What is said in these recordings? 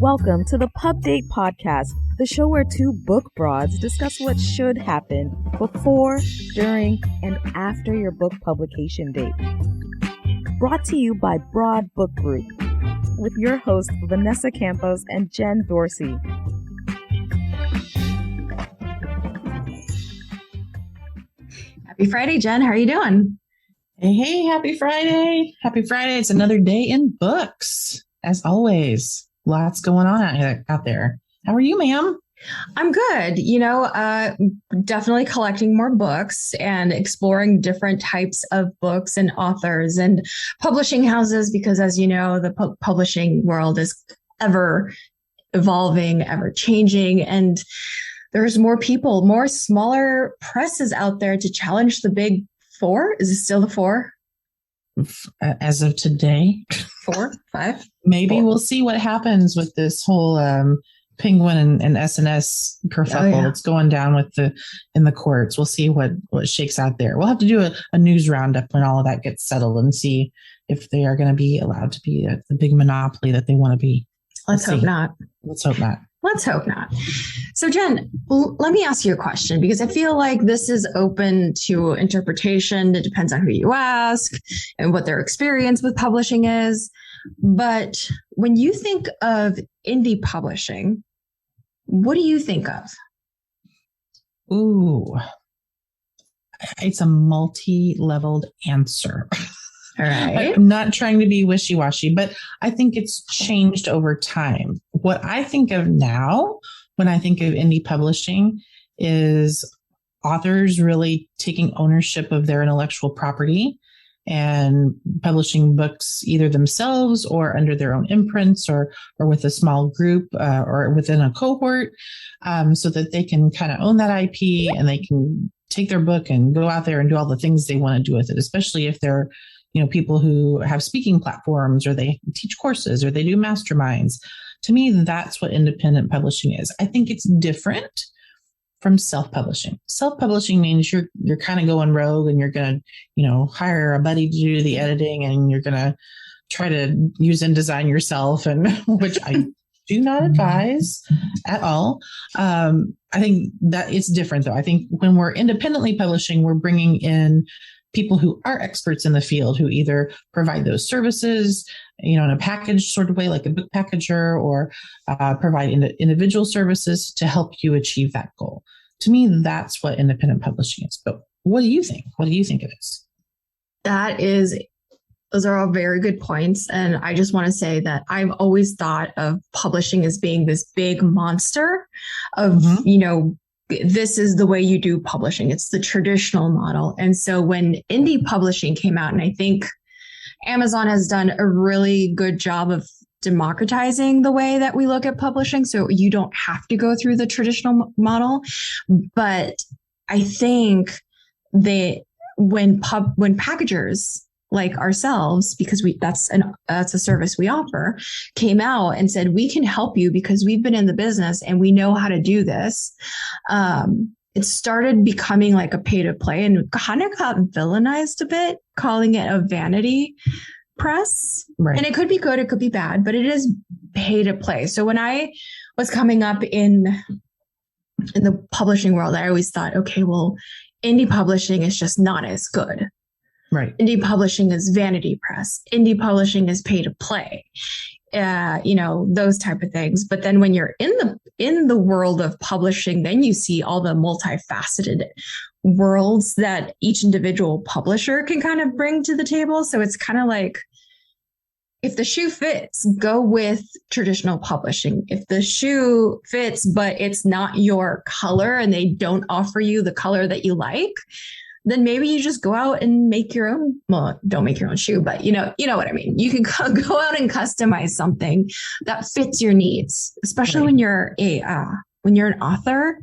Welcome to the Pub Date Podcast, the show where two book broads discuss what should happen before, during, and after your book publication date. Brought to you by Broad Book Group, with your hosts Vanessa Campos and Jen Dorsey. Happy Friday, Jen. How are you doing? Hey, happy Friday. Happy Friday. It's another day in books. As always, lots going on out there. How are you, ma'am? I'm good. Definitely collecting more books and exploring different types of books and authors and publishing houses, because as you know, the publishing world is ever evolving, ever changing. And there's more people, more smaller presses out there to challenge the big four. Is it still the four? As of today, 4, 5. Maybe 4. We'll see what happens with this whole Penguin and SNS kerfuffle that's going down in the courts. We'll see what shakes out there. We'll have to do a news roundup when all of that gets settled and see if they are going to be allowed to be the big monopoly that they want to be. Let's hope not. Let's hope not. Let's hope not. So, Jen, let me ask you a question, because I feel like this is open to interpretation. It depends on who you ask and what their experience with publishing is. But when you think of indie publishing, what do you think of? Ooh, it's a multi-leveled answer. All right. I'm not trying to be wishy-washy, but I think it's changed over time. What I think of now when I think of indie publishing is authors really taking ownership of their intellectual property and publishing books either themselves or under their own imprints or with a small group or within a cohort, so that they can kind of own that IP and they can take their book and go out there and do all the things they want to do with it, especially if they're people who have speaking platforms or they teach courses or they do masterminds. To me, that's what independent publishing is. I think it's different from self-publishing. Self-publishing means you're kind of going rogue and you're going to, hire a buddy to do the editing and you're going to try to use InDesign yourself, and which I do not advise at all. I think that it's different though. I think when we're independently publishing, we're bringing in people who are experts in the field who either provide those services, in a package sort of way, like a book packager, or provide individual services to help you achieve that goal. To me, that's what independent publishing is. But what do you think? What do you think it is? Those are all very good points. And I just want to say that I've always thought of publishing as being this big monster of, this is the way you do publishing. It's the traditional model. And so when indie publishing came out, and I think Amazon has done a really good job of democratizing the way that we look at publishing, so you don't have to go through the traditional model. But I think when packagers like ourselves, because that's a service we offer, came out and said, we can help you because we've been in the business and we know how to do this. It started becoming like a pay to play and kind of got villainized a bit, calling it a vanity press. Right. And it could be good, it could be bad, but it is pay to play. So when I was coming up in the publishing world, I always thought, okay, well, indie publishing is just not as good. Right. Indie publishing is vanity press. Indie publishing is pay to play. Those type of things. But then when you're in the world of publishing, then you see all the multifaceted worlds that each individual publisher can kind of bring to the table. So it's kind of like, if the shoe fits, go with traditional publishing. If the shoe fits, but it's not your color and they don't offer you the color that you like, then maybe you just go out and make your own. Well, don't make your own shoe, but you know what I mean. You can go out and customize something that fits your needs, especially when you're an author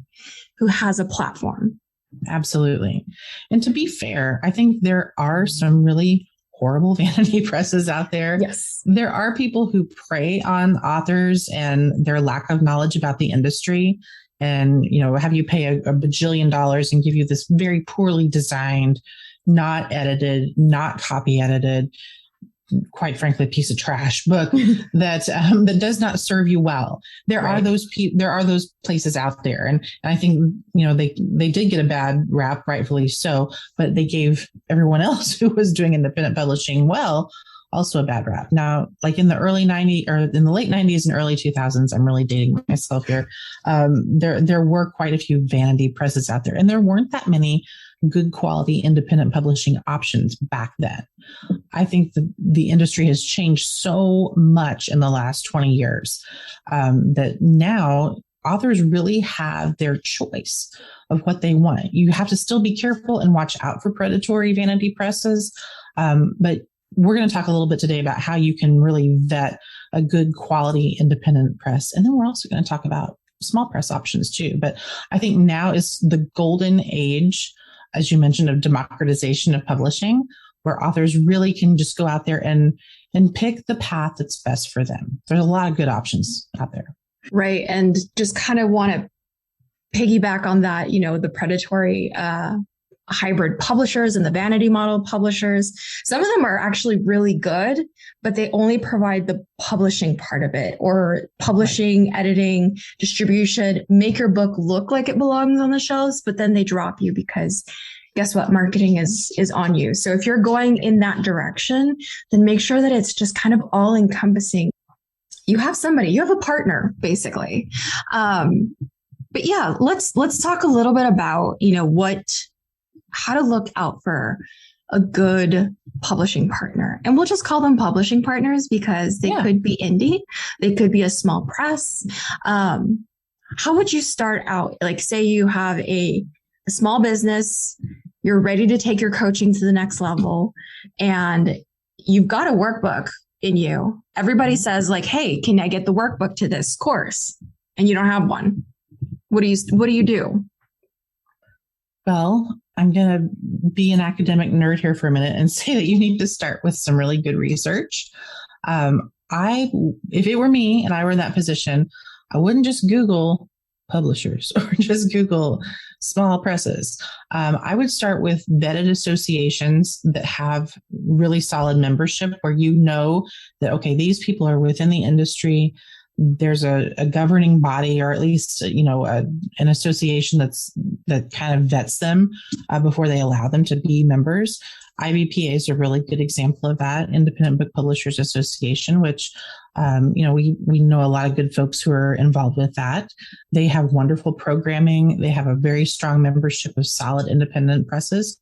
who has a platform. Absolutely. And to be fair, I think there are some really horrible vanity presses out there. Yes. There are people who prey on authors and their lack of knowledge about the industry, and have you pay a bajillion dollars and give you this very poorly designed, not edited, not copy edited quite frankly, piece of trash book that does not serve you well. There are those places out there, and I think they did get a bad rap, rightfully so, but they gave everyone else who was doing independent publishing well also a bad rap. Now, like in the early 90s or in the late 90s and early 2000s, I'm really dating myself here. There were quite a few vanity presses out there, and there weren't that many good quality independent publishing options back then. I think the industry has changed so much in the last 20 years that now authors really have their choice of what they want. You have to still be careful and watch out for predatory vanity presses. But we're going to talk a little bit today about how you can really vet a good quality independent press. And then we're also going to talk about small press options too. But I think now is the golden age, as you mentioned, of democratization of publishing, where authors really can just go out there and pick the path that's best for them. There's a lot of good options out there. Right. And just kind of want to piggyback on that, the predatory hybrid publishers and the vanity model publishers. Some of them are actually really good, but they only provide the publishing part of it, or publishing, editing, distribution, make your book look like it belongs on the shelves, but then they drop you because guess what? Marketing is on you. So if you're going in that direction, then make sure that it's just kind of all encompassing. You have a partner, basically. But yeah, let's talk a little bit about, how to look out for a good publishing partner. And we'll just call them publishing partners because they could be indie. They could be a small press. How would you start out? Like, say you have a small business, you're ready to take your coaching to the next level, and you've got a workbook in you. Everybody says like, hey, can I get the workbook to this course? And you don't have one. What do you do? Well, I'm going to be an academic nerd here for a minute and say that you need to start with some really good research. If it were me and I were in that position, I wouldn't just Google publishers or just Google small presses. I would start with vetted associations that have really solid membership, where that, okay, these people are within the industry. There's a governing body, or at least, an association that kind of vets them before they allow them to be members. IBPA is a really good example of that, Independent Book Publishers Association, which, we know a lot of good folks who are involved with that. They have wonderful programming. They have a very strong membership of solid independent presses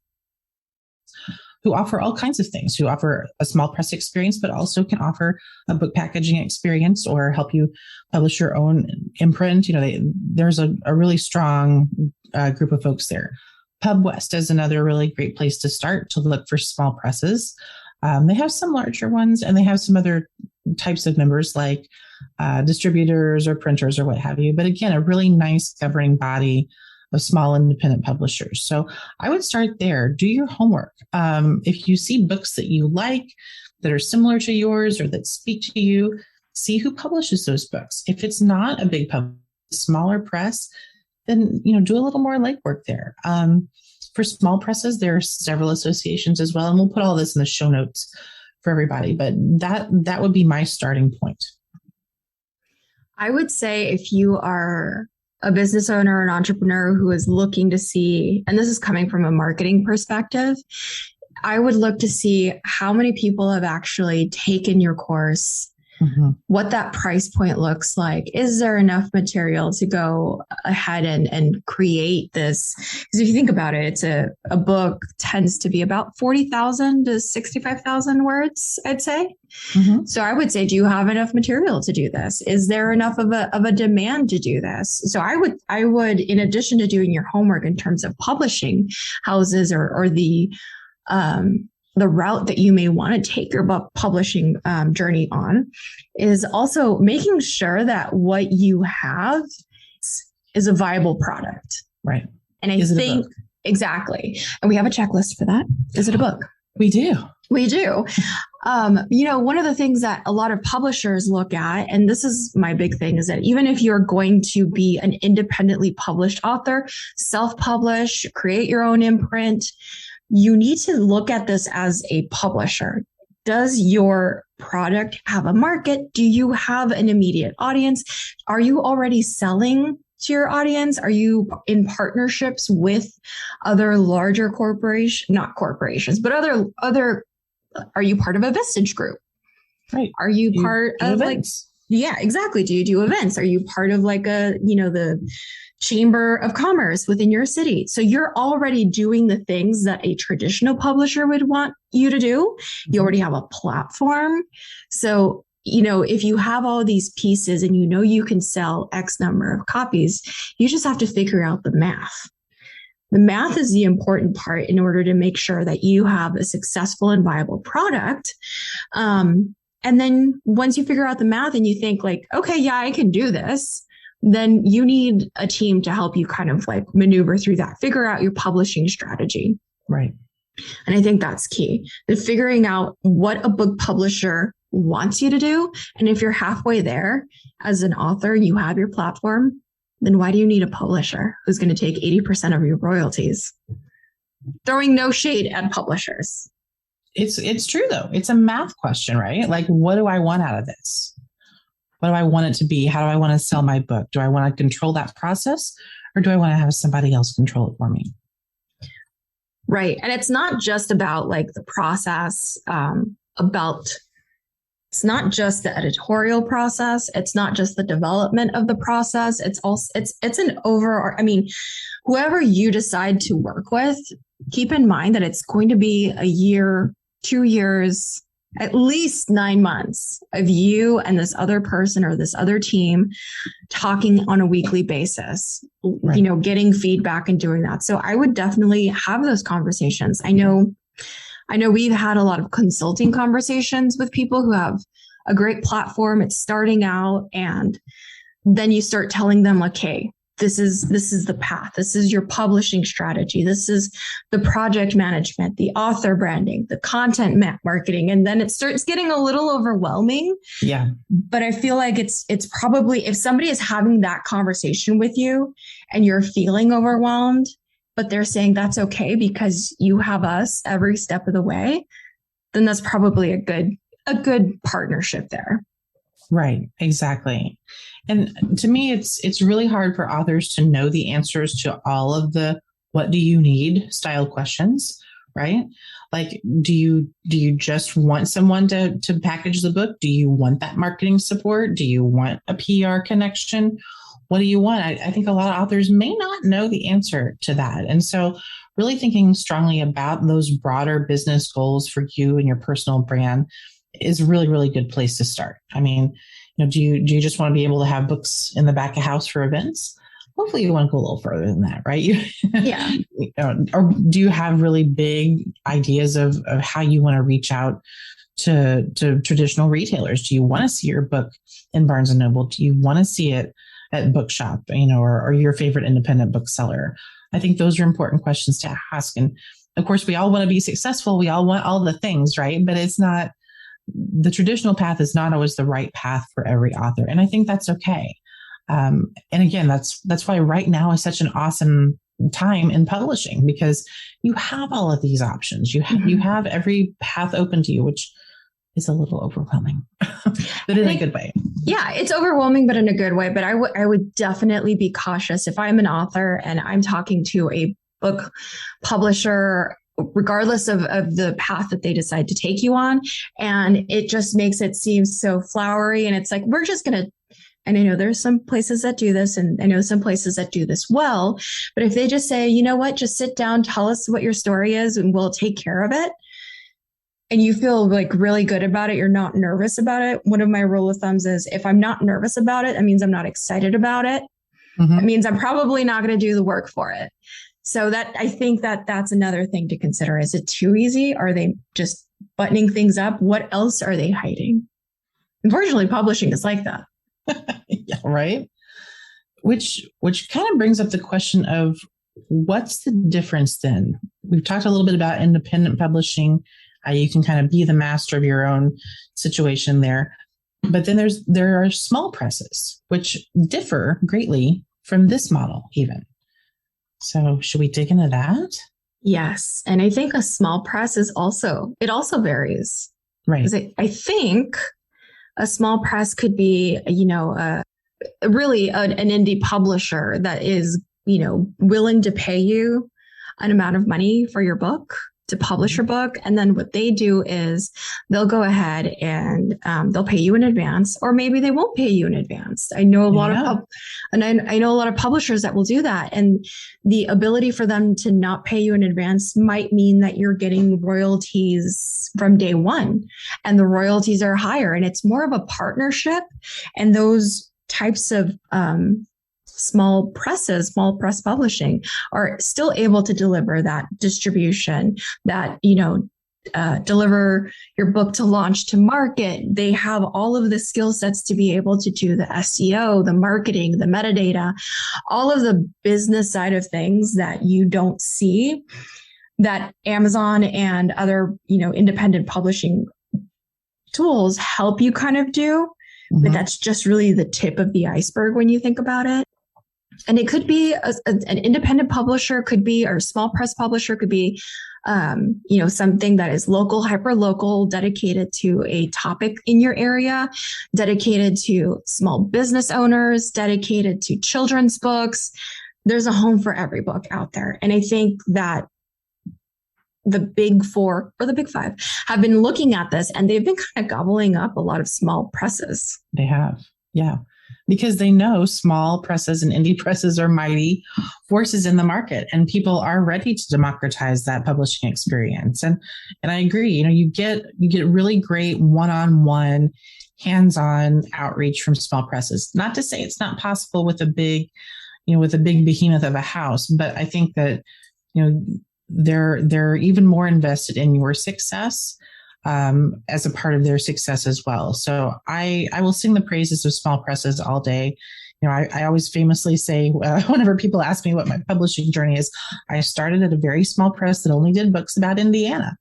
who offer all kinds of things, who offer a small press experience, but also can offer a book packaging experience or help you publish your own imprint. There's a really strong group of folks there. PubWest is another really great place to start to look for small presses. They have some larger ones, and they have some other types of members like distributors or printers or what have you. But again, a really nice governing body of small independent publishers. So I would start there. Do your homework. If you see books that you like, that are similar to yours or that speak to you, see who publishes those books. If it's not a big smaller press, then do a little more legwork there. For small presses, there are several associations as well, and we'll put all this in the show notes for everybody. But that would be my starting point. I would say if you are a business owner, an entrepreneur who is looking to see, and this is coming from a marketing perspective, I would look to see how many people have actually taken your course, what that price point looks like. Is there enough material to go ahead and create this? Because if you think about it, it's a book tends to be about 40,000 to 65,000 words, I'd say. So I would say, do you have enough material to do this? Is there enough of a demand to do this? So I would, in addition to doing your homework in terms of publishing houses or the route that you may want to take your book publishing journey on, is also making sure that what you have is a viable product. Right. And I think exactly. And we have a checklist for that. Is it a book? We do. We do. One of the things that a lot of publishers look at, and this is my big thing, is that even if you're going to be an independently published author, self-publish, create your own imprint, you need to look at this as a publisher. does your product have a market? Do you have an immediate audience? Are you already selling to your audience? Are you in partnerships with other larger not corporations, but other, are you part of a Vistage group? Right. Are you part of events? Yeah, exactly. Do you do events? Are you part of like the Chamber of Commerce within your city? So you're already doing the things that a traditional publisher would want you to do. You already have a platform. So, if you have all these pieces and you can sell X number of copies, you just have to figure out the math. The math is the important part in order to make sure that you have a successful and viable product. And then once you figure out the math and you think like, okay, yeah, I can do this, then you need a team to help you kind of like maneuver through that, figure out your publishing strategy. Right. And I think that's key, the figuring out what a book publisher wants you to do. And if you're halfway there as an author, you have your platform, then why do you need a publisher who's going to take 80% of your royalties? Throwing no shade at publishers. It's true though. It's a math question, right? Like, what do I want out of this? What do I want it to be? How do I want to sell my book? Do I want to control that process, or do I want to have somebody else control it for me? Right. And it's not just about like the process, it's not just the editorial process. It's not just the development of the process. It's also, it's an overall, whoever you decide to work with, keep in mind that it's going to be a year, 2 years, at least 9 months of you and this other person or this other team talking on a weekly basis, right. Getting feedback and doing that. So I would definitely have those conversations. I know we've had a lot of consulting conversations with people who have a great platform. It's starting out, and then you start telling them like, hey, this is the path. This is your publishing strategy. This is the project management, the author branding, the content marketing. And then it starts getting a little overwhelming. Yeah. But I feel like it's probably, if somebody is having that conversation with you and you're feeling overwhelmed, but they're saying that's okay because you have us every step of the way, then that's probably a good partnership there. Right. Exactly. And to me, it's really hard for authors to know the answers to all of the what do you need style questions, right? Like, do you just want someone to package the book? Do you want that marketing support? Do you want a PR connection? What do you want? I think a lot of authors may not know the answer to that. And so really thinking strongly about those broader business goals for you and your personal brand is a really, really good place to start. Do you just want to be able to have books in the back of house for events? Hopefully you want to go a little further than that, right? Yeah. Or do you have really big ideas of how you want to reach out to traditional retailers? Do you want to see your book in Barnes and Noble? Do you want to see it at Bookshop, or your favorite independent bookseller? I think those are important questions to ask. And of course, we all want to be successful. We all want all the things, right? But it's not, the traditional path is not always the right path for every author. And I think that's okay. And again, that's why right now is such an awesome time in publishing, because you have all of these options. You have every path open to you, which is a little overwhelming, but in a good way. Yeah, it's overwhelming, but in a good way. But I would definitely be cautious if I'm an author and I'm talking to a book publisher, regardless of the path that they decide to take you on. And it just makes it seem so flowery. And it's like, we're just going to, and I know there's some places that do this, and I know some places that do this well, but if they just say, you know what, just sit down, tell us what your story is, and we'll take care of it. And you feel like really good about it. You're not nervous about it. One of my rule of thumbs is if I'm not nervous about it, that means I'm not excited about it. Mm-hmm. That means I'm probably not going to do the work for it. So that, I think that's another thing to consider. Is it too easy? Are they just buttoning things up? What else are they hiding? Unfortunately, publishing is like that. Yeah, right. Which kind of brings up the question of what's the difference then? We've talked a little bit about independent publishing. You can kind of be the master of your own situation there. But then there are small presses, which differ greatly from this model even. So should we dig into that? Yes. And I think a small press also varies. Right. I think a small press could be, really an indie publisher that is, willing to pay you an amount of money for your book to publish your book. And then what they do is they'll go ahead and they'll pay you in advance, or maybe they won't pay you in advance. I know a lot I know a lot of publishers that will do that. And the ability for them to not pay you in advance might mean that you're getting royalties from day one, and the royalties are higher, and it's more of a partnership. And those types of small press publishing are still able to deliver that distribution, that, deliver your book to launch to market. They have all of the skill sets to be able to do the SEO, the marketing, the metadata, all of the business side of things that you don't see, that Amazon and other, independent publishing tools help you kind of do. But that's just really the tip of the iceberg when you think about it. And it could be an independent publisher, could be, or a small press publisher, could be, something that is local, hyper local, dedicated to a topic in your area, dedicated to small business owners, dedicated to children's books. There's a home for every book out there. And I think that the big four or the big five have been looking at this, and they've been kind of gobbling up a lot of small presses. They have. Yeah. Because they know small presses and indie presses are mighty forces in the market, and people are ready to democratize that publishing experience. And I agree, you get really great one-on-one, hands-on outreach from small presses. Not to say it's not possible with a big behemoth of a house, but I think that, they're even more invested in your success as a part of their success as well. So I will sing the praises of small presses all day. I always famously say, whenever people ask me what my publishing journey is, I started at a very small press that only did books about Indiana.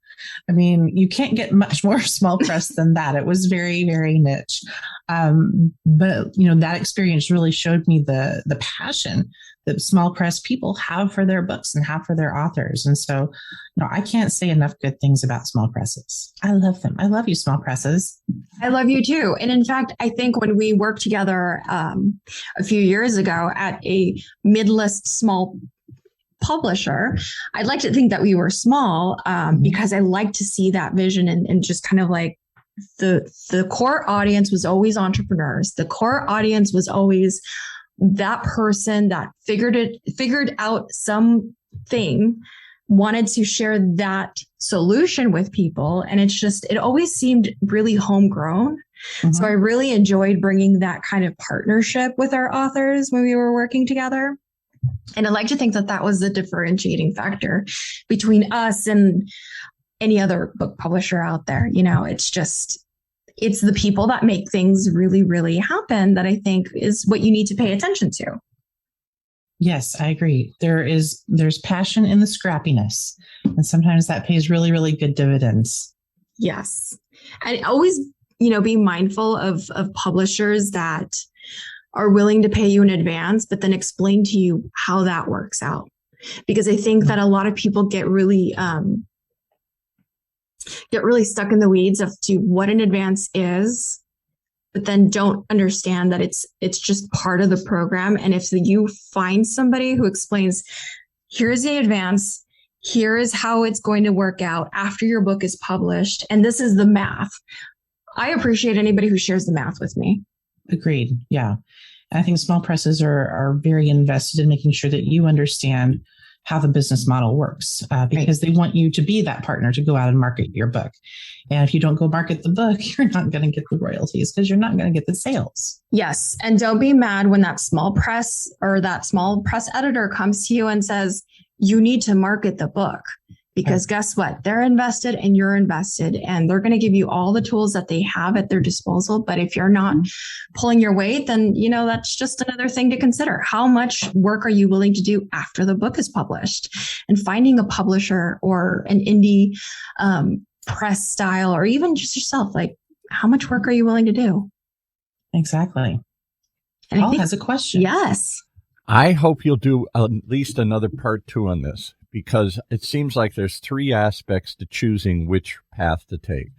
I mean, you can't get much more small press than that. It was very, very niche. But that experience really showed me the passion that small press people have for their books and have for their authors. And so, I can't say enough good things about small presses. I love them. I love you, small presses. I love you too. And in fact, I think when we worked together a few years ago at a mid-list small publisher, I'd like to think that we were small because I like to see that vision and just kind of like the core audience was always entrepreneurs. The core audience was always that person that figured out something, wanted to share that solution with people. And it always seemed really homegrown. Mm-hmm. So I really enjoyed bringing that kind of partnership with our authors when we were working together. And I like to think that that was the differentiating factor between us and any other book publisher out there. It's the people that make things really, really happen that I think is what you need to pay attention to. Yes, I agree. There's passion in the scrappiness, and sometimes that pays really, really good dividends. Yes. And always, be mindful of publishers that are willing to pay you in advance, but then explain to you how that works out. Because I think that a lot of people get really stuck in the weeds of to what an advance is, but then don't understand that it's just part of the program. And if you find somebody who explains, here's the advance, here is how it's going to work out after your book is published, and this is the math. I appreciate anybody who shares the math with me. Agreed. Yeah. I think small presses are very invested in making sure that you understand how the business model works, because they want you to be that partner to go out and market your book. And if you don't go market the book, you're not going to get the royalties because you're not going to get the sales. Yes. And don't be mad when that small press or that small press editor comes to you and says, you need to market the book. Because guess what? They're invested and you're invested, and they're going to give you all the tools that they have at their disposal. But if you're not pulling your weight, then, that's just another thing to consider. How much work are you willing to do after the book is published? And finding a publisher or an indie press style, or even just yourself, like how much work are you willing to do? Exactly. And Paul has a question. Yes. I hope you'll do at least another part 2 on this, because it seems like there's 3 aspects to choosing which path to take.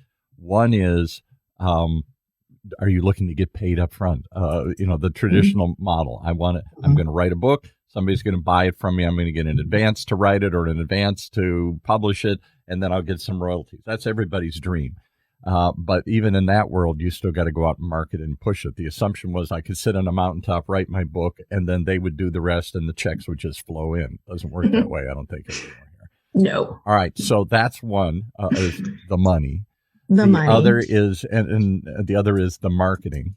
One is, are you looking to get paid up front? The traditional model. I'm going to write a book. Somebody's going to buy it from me. I'm going to get an advance to write it or an advance to publish it, and then I'll get some royalties. That's everybody's dream. But even in that world, you still got to go out and market and push it. The assumption was I could sit on a mountaintop, write my book, and then they would do the rest, and the checks would just flow in. Doesn't work that way, I don't think. No. All right, so that's one, is the money. The money. Other is, and the other is the marketing,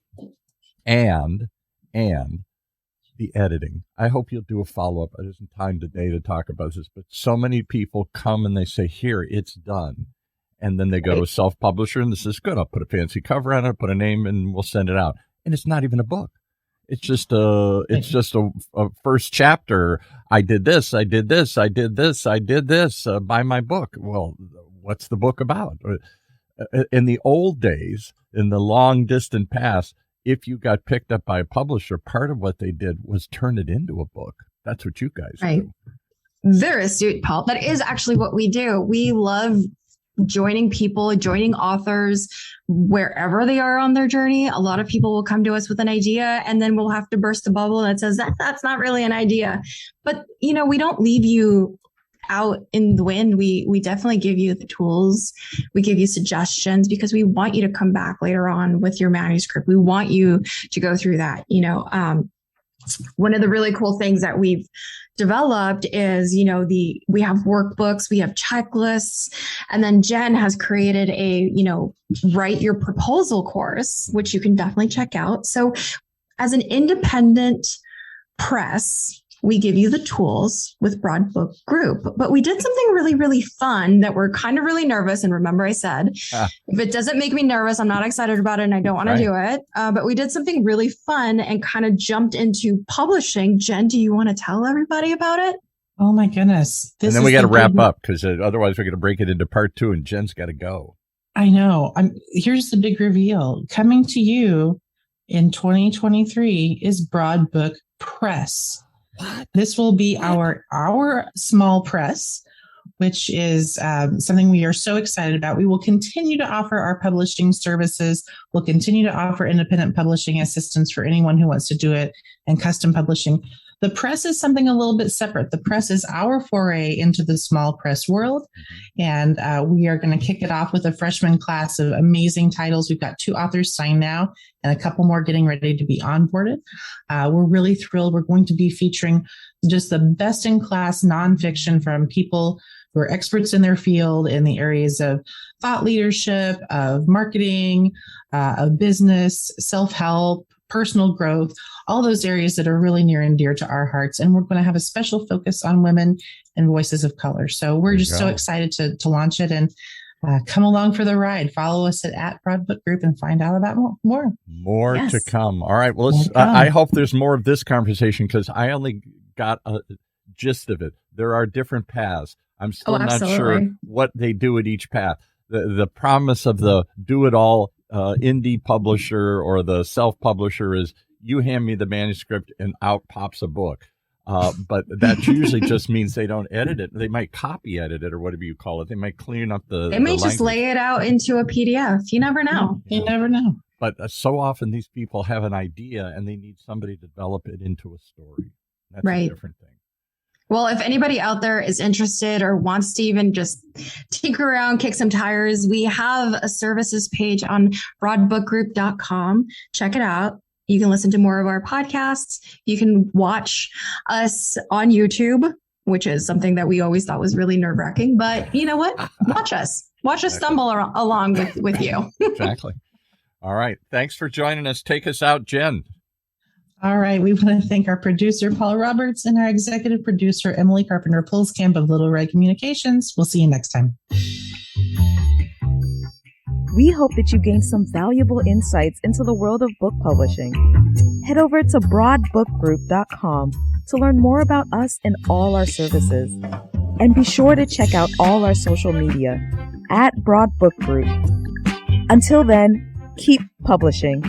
and the editing. I hope you'll do a follow-up. There isn't time today to talk about this, but so many people come and they say, here, it's done. And then they go to a self-publisher, and this is good. I'll put a fancy cover on it, put a name, and we'll send it out. And it's not even a book. It's just a first chapter. I did this, I did this, I did this, I did this, buy my book. Well, what's the book about? In the old days, in the long distant past, if you got picked up by a publisher, part of what they did was turn it into a book. That's what you guys do. Very astute, Paul. That is actually what we do. We love joining authors wherever they are on their journey. A lot of people will come to us with an idea, and then we'll have to burst the bubble that says that's not really an idea. But, we don't leave you out in the wind. We definitely give you the tools. We give you suggestions because we want you to come back later on with your manuscript. We want you to go through that. One of the really cool things that we've developed is, we have workbooks, we have checklists, and then Jen has created a, write your proposal course, which you can definitely check out. So as an independent press, we give you the tools with Broad Book Group, but we did something really, really fun that we're kind of really nervous. And remember, I said, if it doesn't make me nervous, I'm not excited about it and I don't want to do it. But we did something really fun and kind of jumped into publishing. Jen, do you want to tell everybody about it? Oh my goodness. And then we got to wrap up because otherwise we're going to break it into part 2 and Jen's got to go. I know. Here's the big reveal. Coming to you in 2023 is Broad Book Press. This will be our small press, which is something we are so excited about. We will continue to offer our publishing services. We'll continue to offer independent publishing assistance for anyone who wants to do it and custom publishing. The press is something a little bit separate. The press is our foray into the small press world. And we are going to kick it off with a freshman class of amazing titles. We've got 2 authors signed now and a couple more getting ready to be onboarded. We're really thrilled. We're going to be featuring just the best in class nonfiction from people who are experts in their field in the areas of thought leadership, of marketing, of business, self-help, personal growth, all those areas that are really near and dear to our hearts. And we're going to have a special focus on women and voices of color. So we're just so excited to launch it and come along for the ride. Follow us at Broad Book Group and find out about more. More to come. All right. Well, I hope there's more of this conversation because I only got a gist of it. There are different paths. I'm still not sure what they do at each path. The promise of the do-it-all indie publisher or the self-publisher is you hand me the manuscript and out pops a book. But that usually just means they don't edit it. They might copy edit it or whatever you call it. They might clean up They may just lay it out into a PDF. You never know. You never know. But so often these people have an idea and they need somebody to develop it into a story. That's a different thing. Well, if anybody out there is interested or wants to even just tinker around, kick some tires, we have a services page on broadbookgroup.com. Check it out. You can listen to more of our podcasts. You can watch us on YouTube, which is something that we always thought was really nerve-wracking. But you know what? Watch us. Watch us stumble along with you. Exactly. All right. Thanks for joining us. Take us out, Jen. All right. We want to thank our producer, Paul Roberts, and our executive producer, Emily Carpenter-Pulskamp of Little Red Communications. We'll see you next time. We hope that you gained some valuable insights into the world of book publishing. Head over to broadbookgroup.com to learn more about us and all our services. And be sure to check out all our social media at Broad Book Group. Until then, keep publishing.